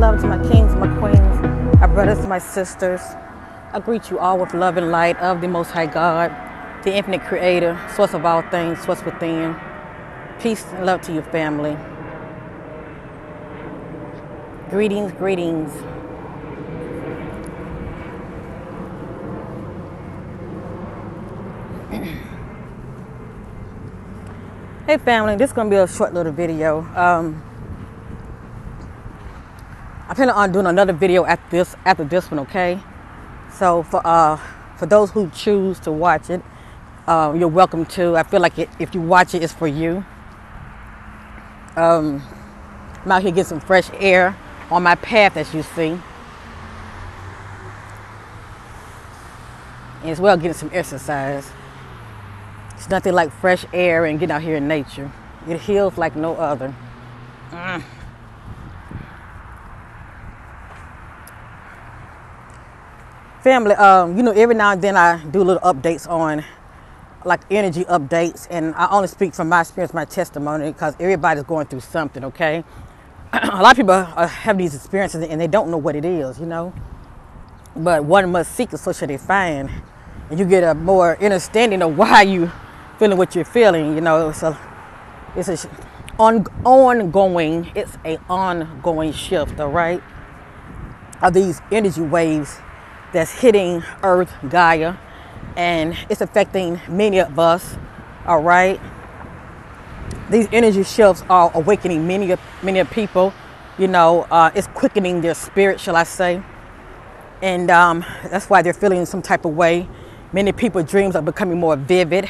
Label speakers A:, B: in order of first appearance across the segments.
A: love to my kings, my queens, my brothers, my sisters. I greet you all with love and light of the Most High God, the infinite creator, source of all things, source within. Peace and love to your family. Greetings, greetings. Hey family, this is going to be a short little video. I plan on doing another video after this one, okay? So for those who choose to watch it, you're welcome to. I feel like if you watch it, it's for you. I'm out here getting some fresh air on my path, as you see. And as well, getting some exercise. It's nothing like fresh air and getting out here in nature. It heals like no other. Family, you know, every now and then I do little updates on, like, energy updates, and I only speak from my experience, my testimony, because everybody's going through something, okay? A lot of people have these experiences and they don't know what it is, you know? But one must seek, and so shall they find. And you get a more understanding of why you feeling what you're feeling, you know? It's a ongoing shift, all right? Of these energy waves that's hitting Earth, Gaia, and it's affecting many of us, all right? These energy shifts are awakening many people, you know. It's quickening their spirit, shall I say. And that's why they're feeling some type of way. Many people's dreams are becoming more vivid,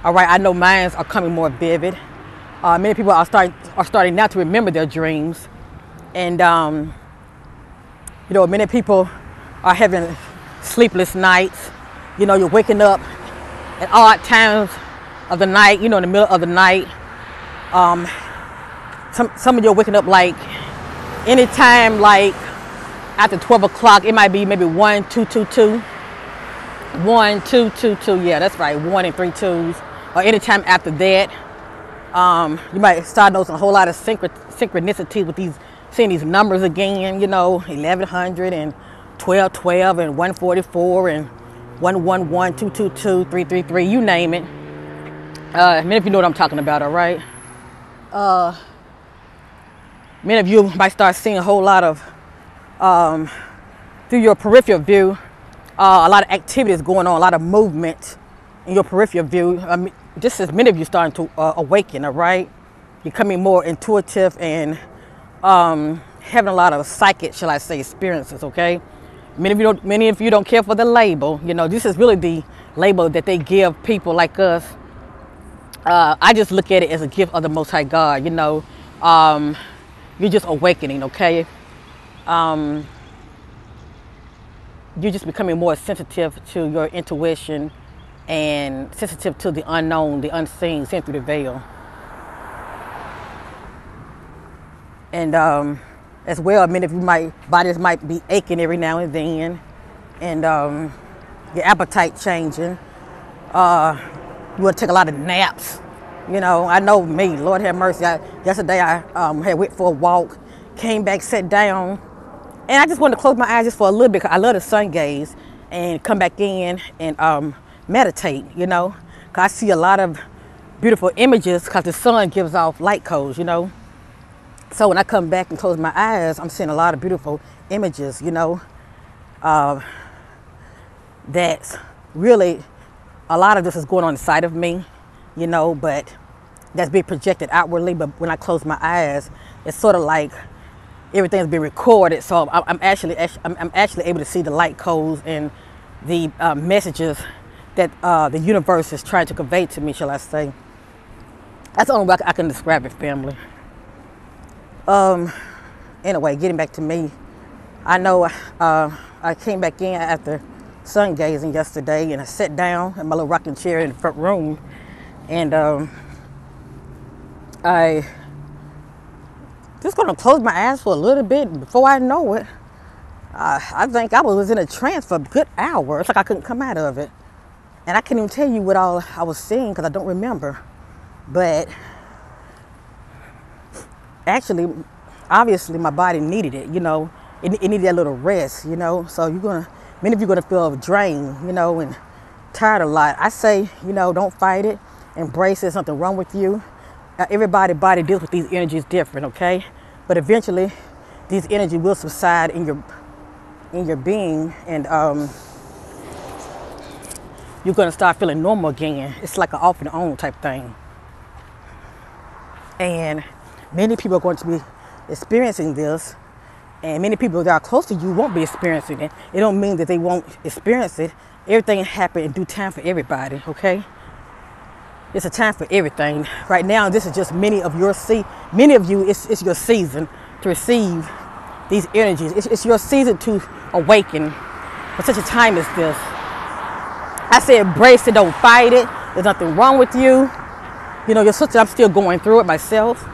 A: all right? I know mine are coming more vivid. Many people are starting now to remember their dreams. And, you know, many people are having sleepless nights. You know, you're waking up at odd times of the night, you know, in the middle of the night. Some of you are waking up like anytime, like after 12 o'clock. It might be maybe 1, 2, 2, 2. 1, 2, 2, 2. Yeah, that's right. 1 and 3 twos. Or anytime after that. You might start noticing a whole lot of synchronicity with seeing these numbers again, you know, 1100 and 1212 and 144 and 111, 222, 333, you name it. Many of you know what I'm talking about, all right? Many of you might start seeing a whole lot of, through your peripheral view, a lot of activities going on, a lot of movement in your peripheral view. Just as many of you starting to awaken, all right? Becoming more intuitive and having a lot of psychic, shall I say, experiences, okay? Many of you don't care for the label. You know, this is really the label that they give people like us. I just look at it as a gift of the Most High God, you know. You're just awakening, okay? You're just becoming more sensitive to your intuition and sensitive to the unknown, the unseen, seen through the veil. And as well, many of you bodies might be aching every now and then, and your appetite changing. You want to take a lot of naps. You know, I know me, Lord have mercy. Yesterday I had went for a walk, came back, sat down, and I just wanted to close my eyes just for a little bit, because I love the sun gaze, and come back in and meditate, you know. Because I see a lot of beautiful images because the sun gives off light codes, you know. So when I come back and close my eyes, I'm seeing a lot of beautiful images, you know. That's really, a lot of this is going on inside of me, you know, but that's being projected outwardly. But when I close my eyes, it's sort of like everything's being recorded. So I'm actually able to see the light codes and the messages that the universe is trying to convey to me, shall I say. That's the only way I can describe it, family. Anyway, getting back to me, I know I came back in after sun gazing yesterday, and I sat down in my little rocking chair in the front room, and I just gonna close my eyes for a little bit. Before I know it, I think I was in a trance for a good hour. It's like I couldn't come out of it, and I can't even tell you what all I was seeing because I don't remember. But actually, obviously my body needed it, you know. It needed that little rest, you know. So many of you are gonna feel drained, you know, and tired a lot. I say, you know, don't fight it. Embrace it. There's something wrong with you. Everybody's body deals with these energies different, okay? But eventually, these energy will subside in your being, and you're gonna start feeling normal again. It's like an off and on type thing. And many people are going to be experiencing this, and many people that are close to you won't be experiencing it. It don't mean that they won't experience it. Everything happens in due time for everybody, okay? It's a time for everything. Right now, this is just many of you, it's your season to receive these energies. It's your season to awaken for such a time as this. I say embrace it, don't fight it. There's nothing wrong with you. You know, your sister, I'm still going through it myself.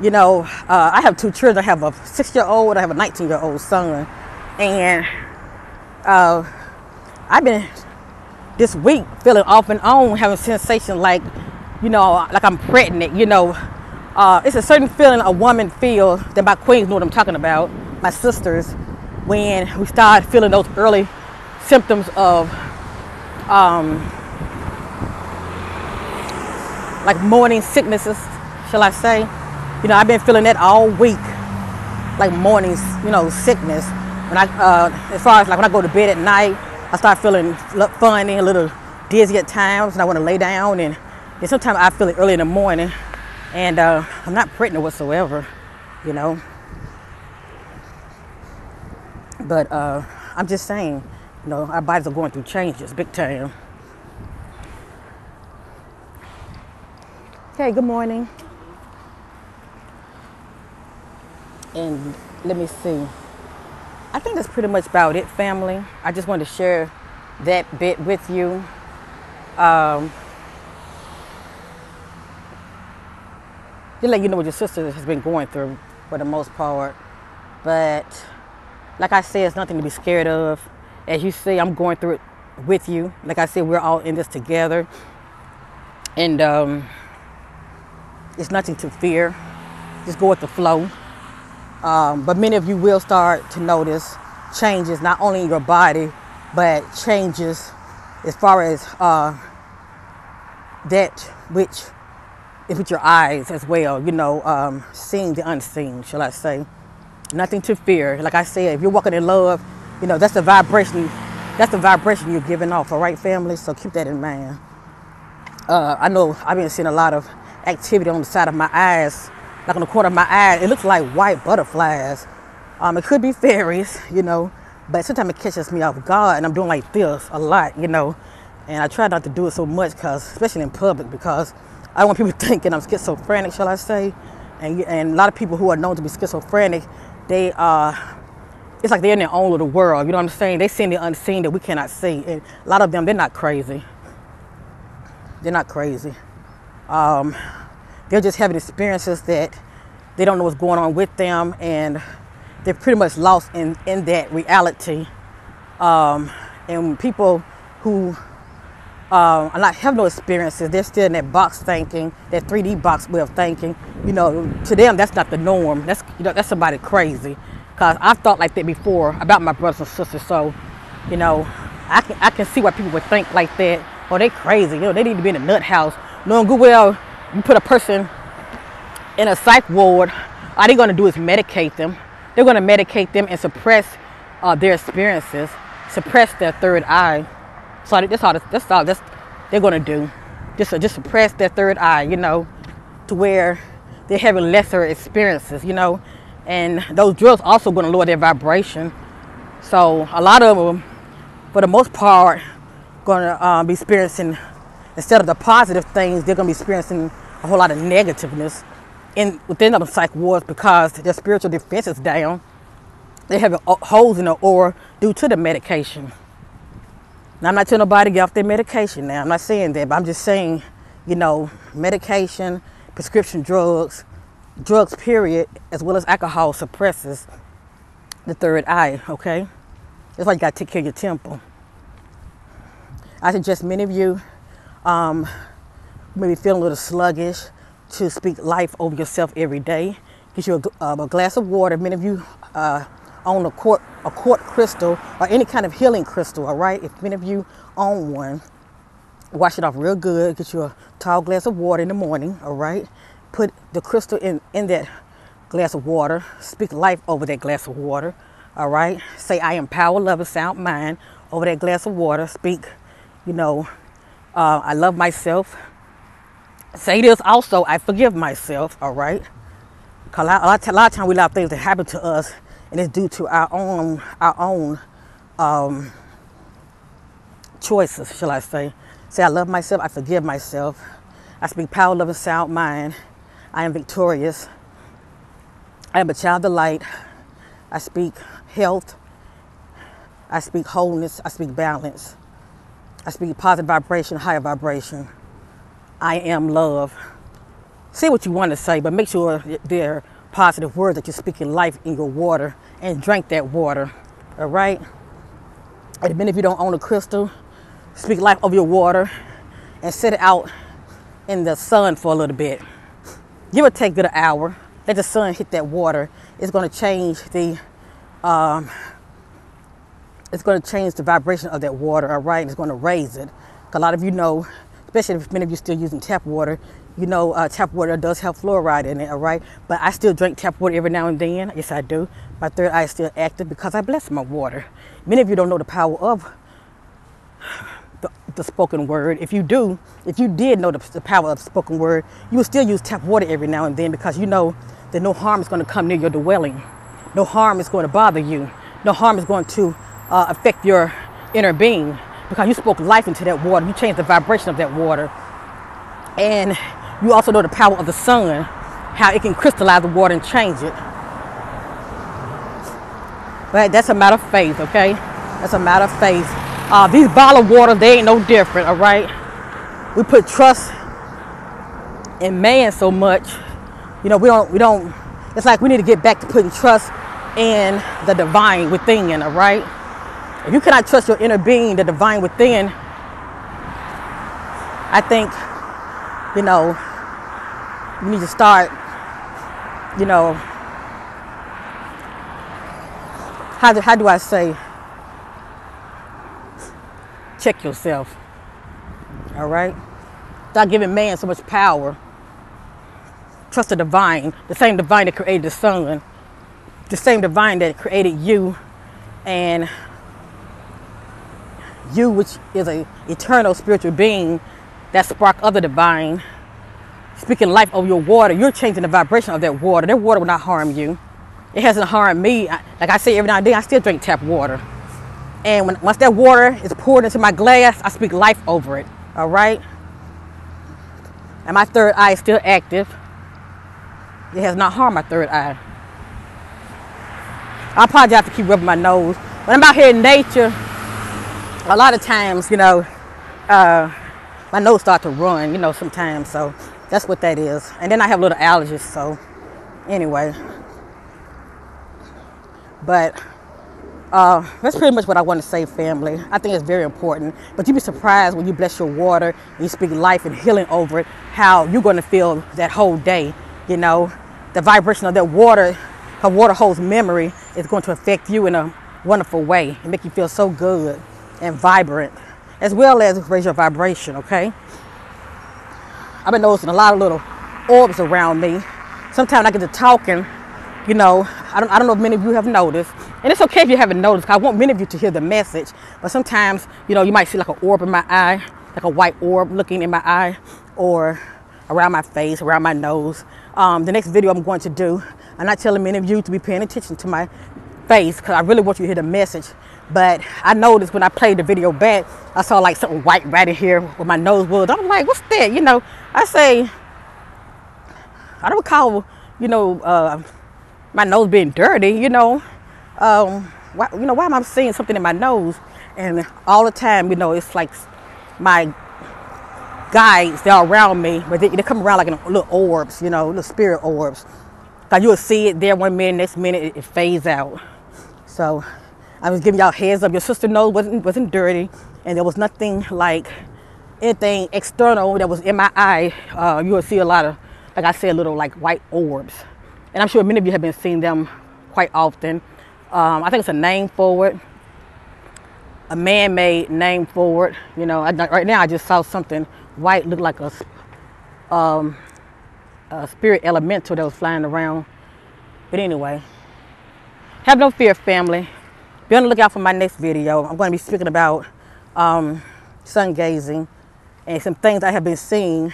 A: You know, I have 2 children. I have a 6-year-old, I have a 19-year-old son. And I've been this week feeling off and on, having sensation like, you know, like I'm pregnant, you know. It's a certain feeling a woman feels, that my queens know what I'm talking about, my sisters, when we start feeling those early symptoms of like morning sicknesses, shall I say. You know, I've been feeling that all week, like morning, you know, sickness. When as far as like when I go to bed at night, I start feeling funny, a little dizzy at times, and I want to lay down. And then sometimes I feel it early in the morning, and I'm not pregnant whatsoever, you know. But I'm just saying, you know, our bodies are going through changes, big time. Okay, good morning. And let me see. I think that's pretty much about it, family. I just wanted to share that bit with you. To let you know what your sister has been going through for the most part. But like I said, it's nothing to be scared of. As you see, I'm going through it with you. Like I said, we're all in this together. And it's nothing to fear. Just go with the flow. But many of you will start to notice changes, not only in your body, but changes as far as that which is with your eyes as well, you know, seeing the unseen, shall I say. Nothing to fear. Like I said, if you're walking in love, you know, that's the vibration you're giving off, all right, family? So keep that in mind. I know I've been seeing a lot of activity on the side of my eyes, like on the corner of my eye. It looks like white butterflies. It could be fairies, you know, but sometimes it catches me off guard, and I'm doing like this a lot, you know, and I try not to do it so much, especially in public, because I don't want people thinking I'm schizophrenic, shall I say. And a lot of people who are known to be schizophrenic, it's like they're in their own little world, you know what I'm saying? They see the unseen that we cannot see, and a lot of them, they're not crazy. They're not crazy. They're just having experiences that they don't know what's going on with them, and they're pretty much lost in that reality. And people who have no experiences, they're still in that box thinking, that 3D box way of thinking. You know, to them, that's not the norm. That's, you know, that's somebody crazy. Because I've thought like that before about my brothers and sisters. So, you know, I can see why people would think like that. Oh, they crazy. You know, they need to be in a nut house. Knowing good well, you put a person in a psych ward, all they're going to do is medicate them. They're going to medicate them and suppress their experiences, suppress their third eye. So that's all they're going to do. Just suppress their third eye, you know, to where they're having lesser experiences, you know. And those drugs also going to lower their vibration. So a lot of them, for the most part, going to be experiencing, instead of the positive things, they're going to be experiencing a whole lot of negativeness within them psych wards, because their spiritual defense is down. They have holes in their aura due to the medication. Now, I'm not telling nobody to get off their medication now. I'm not saying that, but I'm just saying, you know, medication, prescription drugs period, as well as alcohol suppresses the third eye, okay? That's why you got to take care of your temple. I suggest many of you maybe feeling a little sluggish, to speak life over yourself every day. Get you a glass of water. Many of you own a quart crystal or any kind of healing crystal, all right? If many of you own one, wash it off real good. Get you a tall glass of water in the morning, all right? Put the crystal in that glass of water. Speak life over that glass of water, all right? Say, I am power, love, and sound mind over that glass of water. Speak, I love myself. Say this also, I forgive myself, all right? Because a lot of times we allow things to happen to us, and it's due to our own choices, shall I say. Say, I love myself, I forgive myself. I speak power, love, and sound mind. I am victorious. I am a child of light. I speak health. I speak wholeness. I speak balance. I speak positive vibration, higher vibration. I am love. Say what you want to say, but make sure they're positive words, that you're speaking life in your water, and drink that water, all right? And many of you don't own a crystal, speak life over your water and set it out in the sun for a little bit. Give or take an hour. Let the sun hit that water. It's going to change the vibration of that water, all right? It's going to raise it. A lot of you know, especially if many of you still using tap water, tap water does have fluoride in it, all right? But I still drink tap water every now and then. Yes, I do. My third eye is still active because I bless my water. Many of you don't know the power of the spoken word. If you did know the power of spoken word, you would still use tap water every now and then, because you know that no harm is going to come near your dwelling. No harm is going to bother you. No harm is going to affect your inner being, because you spoke life into that water. You changed the vibration of that water. And you also know the power of the sun, how it can crystallize the water and change it. But that's a matter of faith, okay? That's a matter of faith. These bottled water, they ain't no different, all right? We put trust in man so much. We don't, it's like we need to get back to putting trust in the divine within, all right? If you cannot trust your inner being, the divine within, I think, you need to start, how do I say, check yourself, all right? Stop giving man so much power. Trust the divine, the same divine that created the sun, the same divine that created you, and you, which is an eternal spiritual being that spark of the divine, speaking life over your water. You're changing the vibration of that water. That water will not harm you. It hasn't harmed me. Like I say every now and then, I still drink tap water. And once that water is poured into my glass, I speak life over it, all right? And my third eye is still active. It has not harmed my third eye. I apologize to keep rubbing my nose. When I'm out here in nature, a lot of times, my nose starts to run, sometimes. So that's what that is. And then I have little allergies, so anyway. But that's pretty much what I want to say, family. I think it's very important. But you'd be surprised when you bless your water and you speak life and healing over it, how you're going to feel that whole day. The vibration of that water, because water holds memory, is going to affect you in a wonderful way and make you feel so good and vibrant, as well as raise your vibration, okay? I've been noticing a lot of little orbs around me. Sometimes I get to talking, I don't know if many of you have noticed, and it's okay if you haven't noticed, because I want many of you to hear the message, but sometimes, you might see like an orb in my eye, like a white orb looking in my eye, or around my face, around my nose. The next video I'm going to do, I'm not telling many of you to be paying attention to my face, because I really want you to hear the message, but I noticed when I played the video back, I saw like something white right in here where my nose was. I was like, what's that? I say, I don't recall, my nose being dirty, why am I seeing something in my nose? And all the time, it's like my guides, they're around me, but they come around like in little orbs, little spirit orbs. Like you'll see it there one minute, next minute it fades out. So I was giving y'all heads up. Your sister nose wasn't dirty, and there was nothing like anything external that was in my eye. You will see a lot of like I said, little like white orbs. And I'm sure many of you have been seeing them quite often. I think it's a name for it, a man-made name for it. You know, right now I just saw something white look like a spirit elemental that was flying around. But anyway, have no fear, family. Be on the lookout for my next video. I'm going to be speaking about sun gazing and some things I have been seeing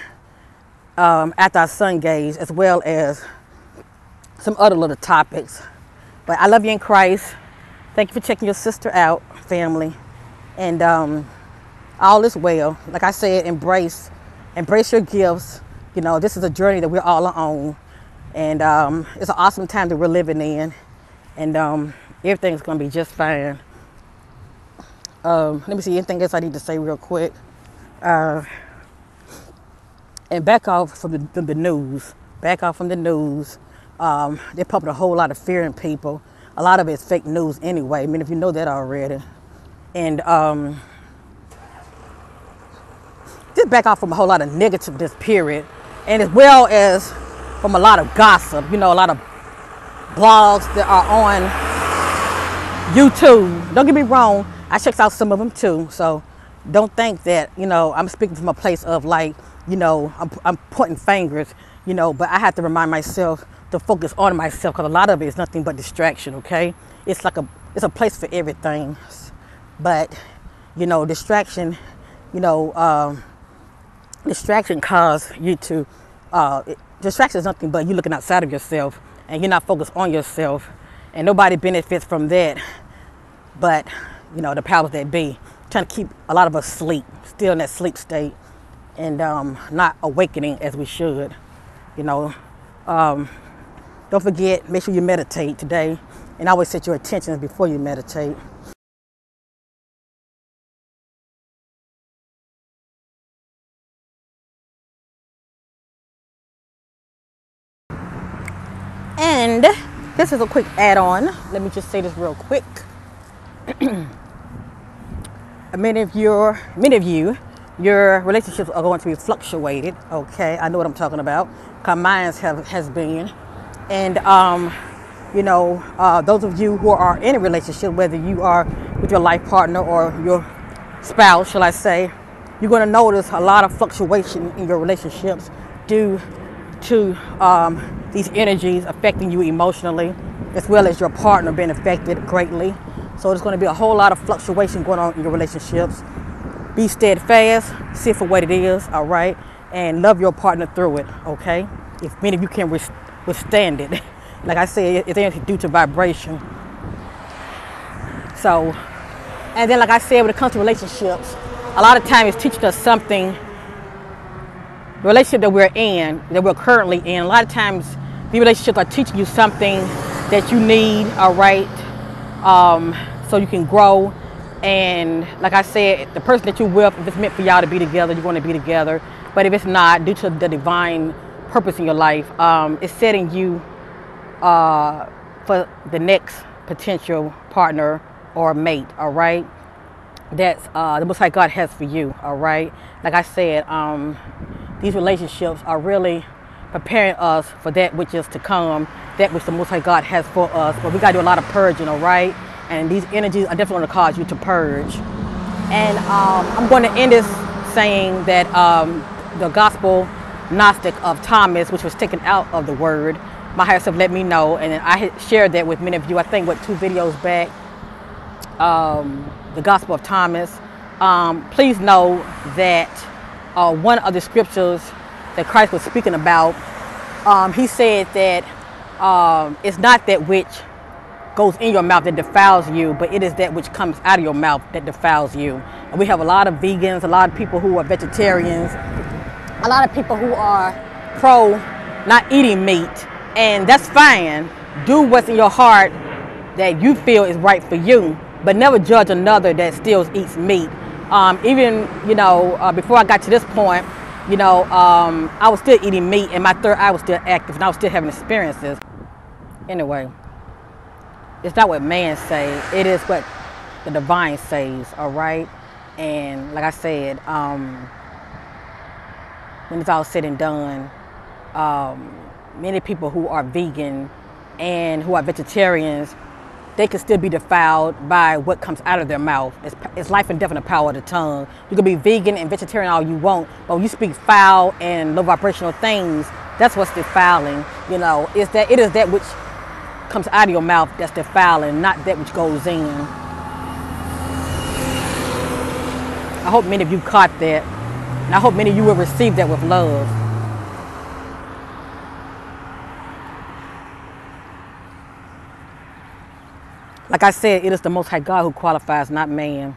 A: after I sun gaze, as well as some other little topics. But I love you in Christ. Thank you for checking your sister out, family. And all is well. Like I said, embrace your gifts. You know, this is a journey that we're all on. And it's an awesome time that we're living in. And everything's going to be just fine. Let me see, anything else I need to say real quick. And back off from the news. Back off from the news. They're pumping a whole lot of fear in people. A lot of it's fake news anyway. I mean, if you know that already. And just back off from a whole lot of negativeness, period. And as well as from a lot of gossip. You know, a lot of blogs that are on YouTube. Don't get me wrong, I checked out some of them too. So don't think that, you know, I'm speaking from a place of like, you know, I'm pointing fingers, you know, but I have to remind myself to focus on myself, because a lot of it is nothing but distraction, okay? It's like it's a place for everything. But, you know, distraction, you know, distraction cause you to, distraction is nothing but you looking outside of yourself and you're not focused on yourself, and nobody benefits from that but, you know, the powers that be, trying to keep a lot of us asleep, still in that sleep state, and not awakening as we should, you know. Don't forget, make sure you meditate today, and always set your intentions before you meditate. And this is a quick add-on. Let me just say this real quick. Many of you, your relationships are going to be fluctuated. Okay, I know what I'm talking about. Cause mine has been, and you know, those of you who are in a relationship, whether you are with your life partner or your spouse, shall I say, you're going to notice a lot of fluctuation in your relationships due to these energies affecting you emotionally, as well as your partner being affected greatly. So there's going to be a whole lot of fluctuation going on in your relationships. Be steadfast, see it for what it is, all right? And love your partner through it, okay? If many of you can withstand it. Like I said, it's due to vibration. So, and then like I said, when it comes to relationships, a lot of times it's teaching us something. The relationship that we're in, that we're currently in, a lot of times the relationships are teaching you something that you need, all right? So you can grow. And like I said, the person that you're with, if it's meant for y'all to be together, you're going to be together. But if it's not, due to the divine purpose in your life, it's setting you for the next potential partner or mate, all right? That's the Most High God has for you, all right? Like I said, these relationships are really preparing us for that which is to come, that which the Most High God has for us. But we got to do a lot of purging, all right? And these energies are definitely going to cause you to purge. And I'm going to end this saying that the gospel Gnostic of Thomas, which was taken out of the word, my higher self let me know, and I had shared that with many of you, I think, 2 videos back, the gospel of Thomas. Please know that one of the scriptures that Christ was speaking about, he said that it's not that which goes in your mouth that defiles you, but it is that which comes out of your mouth that defiles you. And we have a lot of vegans, a lot of people who are vegetarians, a lot of people who are pro not eating meat, and that's fine. Do what's in your heart that you feel is right for you, but never judge another that still eats meat. Even, you know, before I got to this point, you know, I was still eating meat, and my third eye was still active, and I was still having experiences. Anyway, it's not what man says, it is what the divine says, all right? And like I said, when it's all said and done, Many people who are vegan and who are vegetarians, they can still be defiled by what comes out of their mouth. It's life and death in the power of the tongue. You can be vegan and vegetarian all you want, but when you speak foul and low vibrational things, that's what's defiling. You know, it is that which comes out of your mouth that's defiling, not that which goes in. I hope many of you caught that, and I hope many of you will receive that with love. Like I said, it is the Most High God who qualifies, not man.